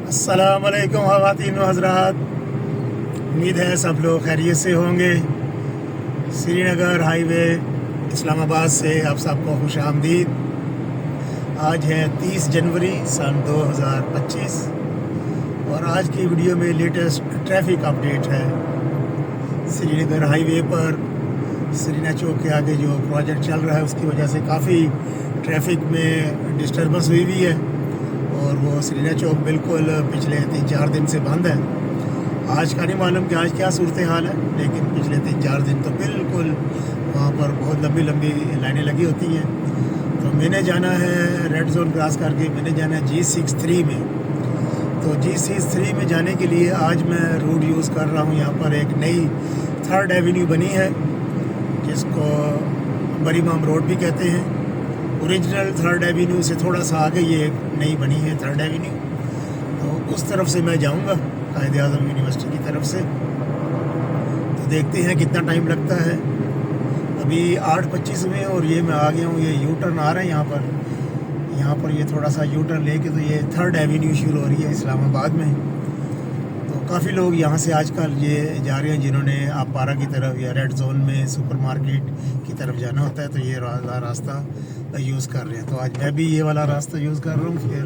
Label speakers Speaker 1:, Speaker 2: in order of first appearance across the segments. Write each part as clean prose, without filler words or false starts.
Speaker 1: अस्सलाम वालेकुम ख़वातीन व हज़रात, उम्मीद है सब लोग खैरियत से होंगे। श्रीनगर हाईवे इस्लामाबाद से आप सबको खुश आमदीद। आज है 30 जनवरी सन 2025 और आज की वीडियो में लेटेस्ट ट्रैफिक अपडेट है। श्रीनगर हाईवे पर श्रीना चौक के आगे जो प्रोजेक्ट चल रहा है उसकी वजह से काफ़ी ट्रैफिक में डिस्टर्बेंस हुई है और वो श्रीना चौक बिल्कुल पिछले 3-4 दिन से बंद है। आज का नहीं मालूम कि आज क्या सूरत हाल है, लेकिन पिछले 3-4 दिन तो बिल्कुल वहाँ पर बहुत लंबी लंबी लाइनें लगी होती हैं। तो मैंने जाना है रेड जोन क्रॉस करके, मैंने जाना है G63 में। तो G63 में जाने के लिए आज मैं रूट यूज़ कर रहा हूँ। यहाँ पर एक नई 3rd एवेन्यू बनी है जिसको बरीमाम रोड भी कहते हैं। ओरिजिनल 3rd एवेन्यू से थोड़ा सा आगे ये एक नई बनी है 3rd एवेन्यू। तो उस तरफ से मैं जाऊंगा कायद-ए-आज़म यूनिवर्सिटी की तरफ से। तो देखते हैं कितना टाइम लगता है। अभी 8:25 में और ये मैं आ गया हूँ। ये यू टर्न आ रहा है यहाँ पर ये थोड़ा सा यू टर्न लेके तो ये 3rd एवेन्यू शुरू हो रही है इस्लामाबाद में। तो काफ़ी लोग यहाँ से आजकल ये जा रहे हैं जिन्होंने आपारा की तरफ या रेड जोन में सुपरमार्केट की तरफ जाना होता है, तो ये रास्ता यूज़ कर रहे हैं। तो आज मैं भी ये वाला रास्ता यूज़ कर रहा हूँ। फिर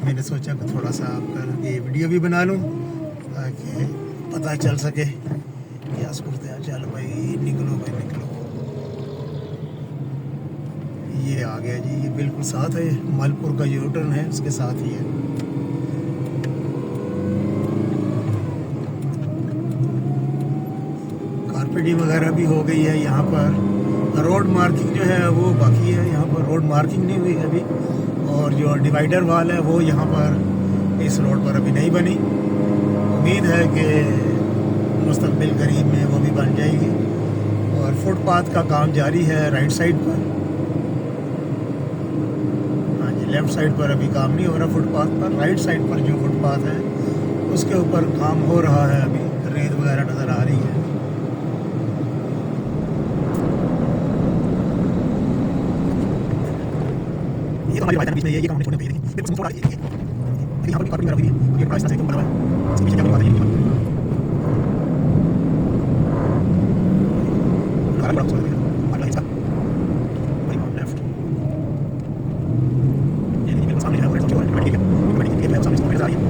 Speaker 1: मैंने सोचा कि थोड़ा सा आपका ये वीडियो भी बना लूँ ताकि पता चल सके क्या सूरत है। चलो भाई निकलो। ये आ गया जी, ये बिल्कुल साथ है, मालपुर का यू टर्न है उसके साथ ही है। कारपेटिंग वगैरह भी हो गई है यहाँ पर। रोड मार्किंग जो है वो बाकी है, यहाँ पर रोड मार्किंग नहीं हुई अभी। और जो डिवाइडर वाल है वो यहाँ पर इस रोड पर अभी नहीं बनी। उम्मीद है कि मुस्तक़बिल करीब में वो भी बन जाएगी। और फुटपाथ का काम जारी है राइट साइड पर। हाँ जी, लेफ़्ट साइड पर अभी काम नहीं हो रहा फुटपाथ पर। राइट साइड पर जो फुटपाथ है उसके ऊपर काम हो रहा है। अभी रेत वगैरह नज़र आ रही है। ये तो हमारी वाइड बीच में ये काम छोड़ने पे देखिए बिल्कुल थोड़ा ये यहाँ पर भी काफी मेरा हुई है। ये प्राइस से कम बना हुआ है। इसके पीछे क्या बात है ये बड़ा बड़ा सोच है अगला इसका भाई लेफ्ट ये बिल्कुल सामने है और सबसे बड़ा ठीक है ये सामने से आ रही है।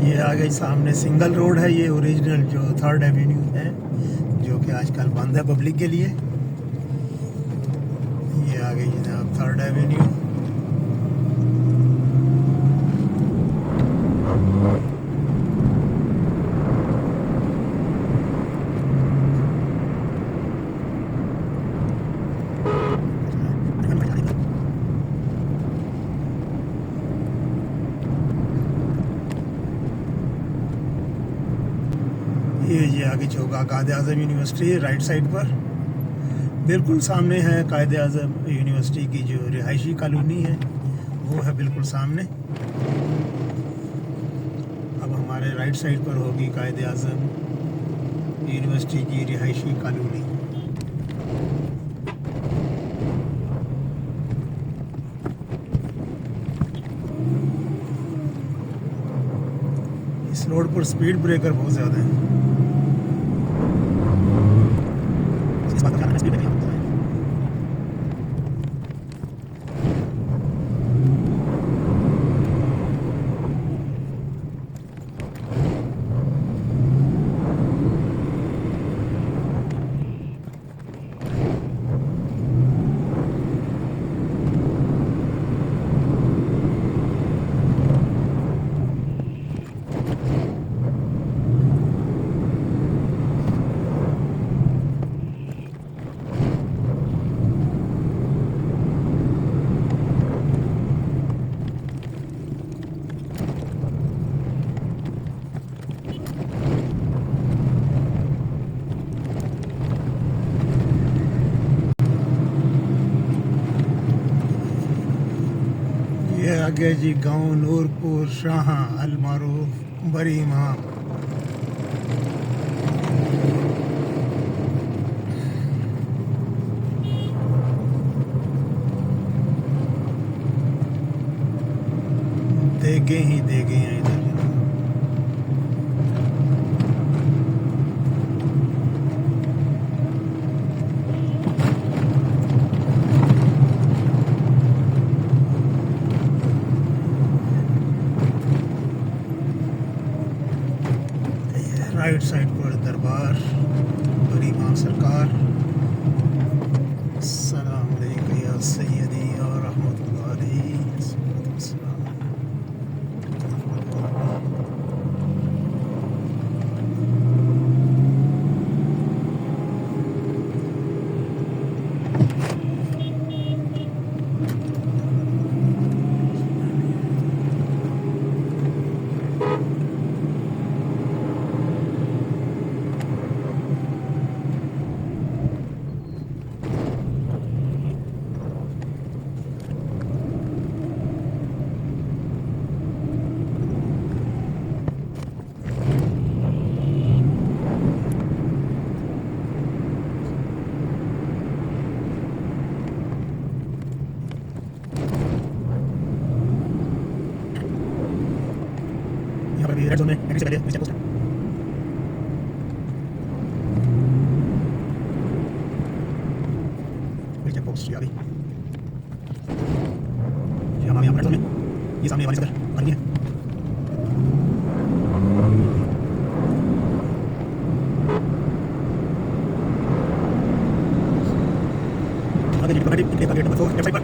Speaker 1: ये आ गई सामने सिंगल रोड है। ये ओरिजिनल जो 3rd एवेन्यू है जो कि आजकल बंद है पब्लिक के लिए। ये आ गई जनाब 3rd एवेन्यू। ये आगे चौका कायद-ए-आज़म यूनिवर्सिटी है राइट साइड पर। बिल्कुल सामने है कायद-ए-आज़म यूनिवर्सिटी की जो रिहायशी कॉलोनी है वो है बिल्कुल सामने। अब हमारे राइट साइड पर होगी कायद-ए-आज़म यूनिवर्सिटी की रिहायशी कॉलोनी। इस रोड पर स्पीड ब्रेकर बहुत ज़्यादा है। इस बात का ध्यान रखना, स्पीड ब्रेकर होता है। ये आगे जी गांव नूरपुर शाह अल मारूफ बरीमाम। देगे ही देगे हैं इधर। राइट साइड पर दरबार बड़ी मां सरकार। अस्सलाम वालेकुम या सैयदी और रहमतुल्लाहि वस्सलाम। यहाँ पर भी रेड जोन में एंट्री से पहले चेक पोस्ट है। चेक पोस्ट ये आ गई। जी हम यहाँ पर रेड जोन में, ये सामने वाली सदर बन गई है। आगे गेट पर गेट नंबर 4 लेफ्ट साइड पर।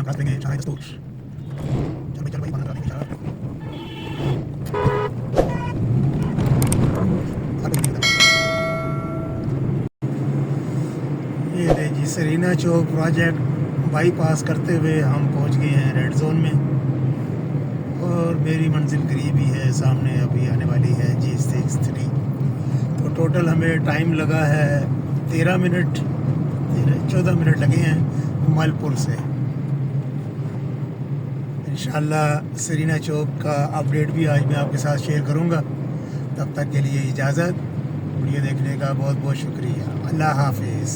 Speaker 1: हम क्रॉस करेंगे शाह दस्तूर। चल भाई बंद करा देंगे शाह। ये जी सरीना चौक प्रोजेक्ट बाईपास करते हुए हम पहुंच गए हैं रेड जोन में और मेरी मंजिल करीब ही है, सामने अभी आने वाली है G63। तो टोटल हमें टाइम लगा है 14 मिनट लगे हैं मलपुर से। इंशाल्लाह सरीना चौक का अपडेट भी आज मैं आपके साथ शेयर करूंगा। तब तक के लिए इजाज़त। वीडियो देखने का बहुत बहुत शुक्रिया। अल्लाह हाफिज़।